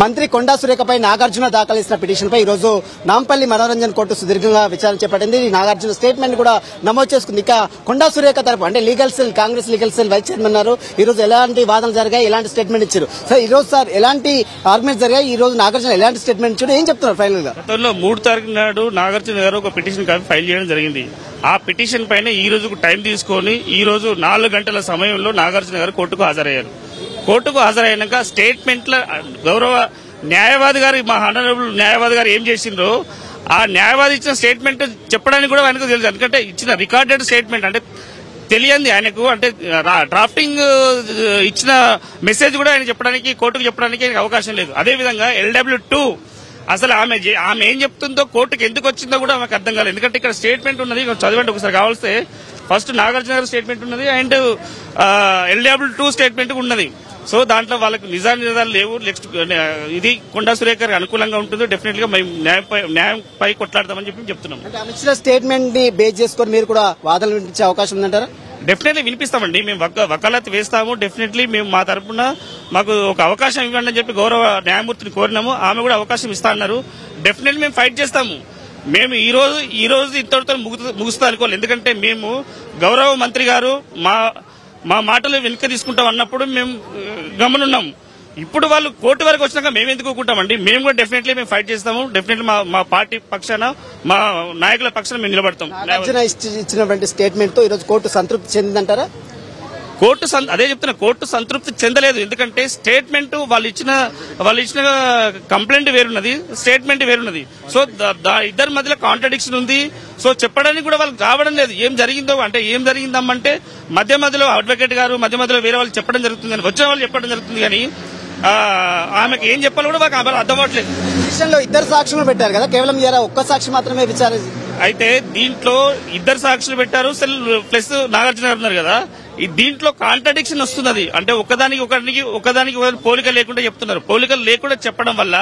మంత్రి కొండా సురేఖపై నాగార్జున దాఖలు చేసిన పిటిషన్ పై ఈ రోజు నాంపల్లి మనోరంజన్ కోర్టు సుదీర్ఘంగా విచారణ చేపట్టింది. నాగార్జున స్టేట్మెంట్ కూడా నమోదు చేసుకుంది. ఇక కొండా సురేఖ తరపు అంటే legal cell Congress legal cell vice chairman ఉన్నారు. ఈ రోజు ఎలాంటి వాదనలు జరిగాయి, ఎలాంటి స్టేట్మెంట్ ఇచ్చారు సార్? ఈ రోజు సార్ ఎలాంటి ఆర్గ్యుమెంట్స్ జరిగాయి, ఈ రోజు నాగార్జున ఎలాంటి స్టేట్మెంట్ ఇచ్చారు, ఏం చెప్తున్నారు ఫైనల్ గా? గతంలో 3 తారీఖు నాడు నాగార్జున గారు ఒక పిటిషన్ ఫైల్ చేయడం జరిగింది. ఆ పిటిషన్ పైన ఈ రోజు టైం తీసుకుని ఈ రోజు 4 గంటల సమయంలో నాగార్జున గారు కోర్టుకు హాజరయ్యారు. కోర్టుకు హాజరైనాక స్టేట్మెంట్ల గౌరవ న్యాయవాది గారు, మా హానరబుల్ న్యాయవాది గారు ఏం చేసిండ్రో ఆ న్యాయవాది ఇచ్చిన స్టేట్మెంట్ చెప్పడానికి కూడా ఆయనకు తెలుసు. ఎందుకంటే ఇచ్చిన రికార్డెడ్ స్టేట్మెంట్ అంటే తెలియంది ఆయనకు, అంటే డ్రాఫ్టింగ్ ఇచ్చిన మెసేజ్ కూడా ఆయన చెప్పడానికి కోర్టుకు చెప్పడానికి ఆయనకు అవకాశం లేదు. అదేవిధంగా LW2 అసలు ఆమె ఏం చెప్తుందో కోర్టుకు ఎందుకు వచ్చిందో కూడా ఆమెకు అర్థం కాలేదు. ఎందుకంటే ఇక్కడ స్టేట్మెంట్ ఉన్నది, చదవండి ఒకసారి కావాల్స్తే. ఫస్ట్ నాగార్జున గారు స్టేట్మెంట్ ఉన్నది అండ్ LW2 స్టేట్మెంట్ ఉన్నది. సో దాంట్లో వాళ్ళకి నిజాలు లేవు. నెక్స్ట్ ఇది కొండా సురేఖ గారికి అనుకూలంగా ఉంటుంది. డెఫినెట్ గా మేము న్యాయంపై కొట్లాడతామని చెప్పి చెప్తున్నాం. ఇచ్చిన స్టేట్మెంట్ ని బేస్ చేసుకుని మీరు కూడా వాదనలు వినిపించే అవకాశం ఉందంటారా? డెఫినెట్లీ వినిపిస్తామండి. మేము వకాలత్ వేస్తాము. డెఫినెట్లీ మేము మా తరఫున మాకు ఒక అవకాశం ఇవ్వండి అని చెప్పి గౌరవ న్యాయమూర్తిని కోరినాము. ఆమె కూడా అవకాశం ఇస్తా అన్నారు. డెఫినెట్లీ మేము ఫైట్ చేస్తాము. మేము ఈ రోజు ఇంతటితో ముగుస్తా అనుకోవాలి. ఎందుకంటే మేము గౌరవ మంత్రి గారు మా మాటలు వెనుక తీసుకుంటాం అన్నప్పుడు మేము గమనున్నాము. ఇప్పుడు వాళ్ళు కోర్టు వరకు వచ్చినాక మేము ఎందుకు ఊరుకుంటామండి? మేము కూడా డెఫినెట్లీ మేము ఫైట్ చేస్తాము. డెఫినెట్లీ మా పార్టీ పక్షాన, మా నాయకుల పక్షాన మేము నిలబడతాం. ఇచ్చినటువంటి స్టేట్మెంట్ తో ఈరోజు కోర్టు సంతృప్తి చెందిందంటారా? అదే చెప్తున్నా, కోర్టు సంతృప్తి చెందలేదు. ఎందుకంటే స్టేట్మెంట్ వాళ్ళు ఇచ్చిన కంప్లైంట్ వేరున్నది, స్టేట్మెంట్ వేరున్నది. సో ఇద్దరి మధ్యలో కాంట్రడిక్షన్ ఉంది. సో చెప్పడానికి కూడా వాళ్ళకి రావడం లేదు. ఏం జరిగిందమ్మంటే మధ్యలో అడ్వకేట్ గారు మధ్యలో వేరే వాళ్ళు చెప్పడం జరుగుతుంది, వచ్చిన వాళ్ళు చెప్పడం జరుగుతుంది. కానీ ఆమెకు ఏం చెప్పాలో కూడా మాకు అర్థం అవ్వట్లేదు. విషయంలో 2 సాక్షులు పెట్టారు కదా, కేవలం ఒక్క సాక్షి మాత్రమే విచారణ. అయితే దీంట్లో 2 సాక్షులు పెట్టారు ప్లస్ నాగార్జున గారు ఉన్నారు కదా. దీంట్లో కాంట్రడిక్షన్ వస్తున్నది. అంటే ఒకదానికి పోలిక లేకుండా చెప్తున్నారు. పోలికలు లేకుండా చెప్పడం వల్ల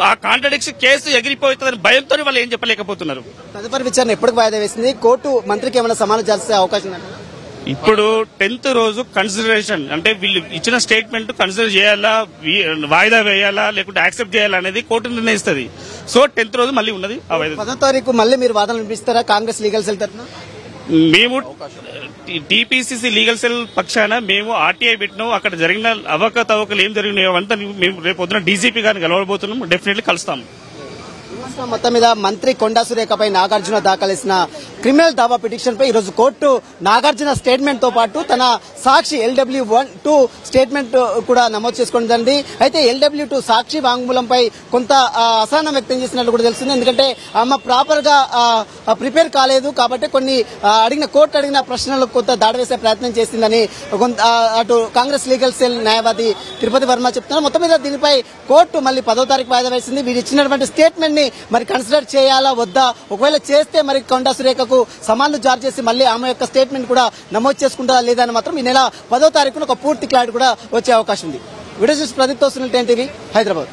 ఆ కాంట్రడిక్షన్ కేసు ఎగిరిపోతుందని భయంతో వాళ్ళు ఏం చెప్పలేకపోతున్నారు. తదుపరి విచారణ ఎప్పటికి వాయిదా వేసింది? కోర్టు మంత్రికి ఏమైనా సమాధానం చేసే అవకాశం ఉందా? ఇప్పుడు 10th రోజు కన్సిడరేషన్, అంటే వీళ్ళు ఇచ్చిన స్టేట్మెంట్ కన్సిడర్ చేయాలా, వాయిదా వేయాలా, లేకుంటే యాక్సెప్ట్ చేయాలా అనేది కోర్టు నిర్ణయిస్తుంది. సో 10th రోజు మళ్ళీ ఉన్నది. 10వ తారీఖు మళ్ళీ మీరు వాదనలు వినిపిస్తారా కాంగ్రెస్ లీగల్ సెల్ తరఫున? మేము టీపీసీసీ లీగల్ సెల్ పక్షాన మేము RTI పెట్టినాం. అక్కడ జరిగిన అవకతవకలు ఏం జరిగినాయో అంతా మేము రేపు పొద్దున DGP గారిని కలవబోతున్నాం. డెఫినెట్లీ కలుస్తాం. మొత్తం మీద మంత్రి కొండా సురేఖపై నాగార్జున దాఖలు చేసిన క్రిమినల్ దావా పిటిషన్ పై ఈరోజు కోర్టు నాగార్జున స్టేట్మెంట్ తో పాటు తన సాక్షి LW2 స్టేట్మెంట్ కూడా నమోదు చేసుకుంటుంది. అయితే LW2 సాక్షి వాంగ్మూలంపై కొంత అసహనం వ్యక్తం చేసినట్లు కూడా తెలుస్తుంది. ఎందుకంటే ఆమె ప్రాపర్ గా ప్రిపేర్ కాలేదు కాబట్టి కొన్ని కోర్టు అడిగిన ప్రశ్నలకు కొంత దాడి వేసే ప్రయత్నం చేసిందని అటు కాంగ్రెస్ లీగల్ సెల్ న్యాయవాది తిరుపతి వర్మ చెప్తున్నారు. మొత్తం మీద దీనిపై కోర్టు మళ్ళీ 10వ తారీఖు వాయిదా వేసింది. వీరు ఇచ్చినటువంటి స్టేట్మెంట్ ని మరి కన్సిడర్ చేయాలా వద్దా, ఒకవేళ చేస్తే మరి కొండా సురేఖకు సమాన్లు జారీ చేసి మళ్ళీ ఆమె యొక్క స్టేట్మెంట్ కూడా నమోదు చేసుకుంటారా లేదా అని మాత్రం ఈ నెల 10వ తారీఖున ఒక పూర్తి క్లారిటీ కూడా వచ్చే అవకాశం ఉంది. వీడియో చూసి ప్రదీప్ తో సునీల్, 10 టీవీ, హైదరాబాద్.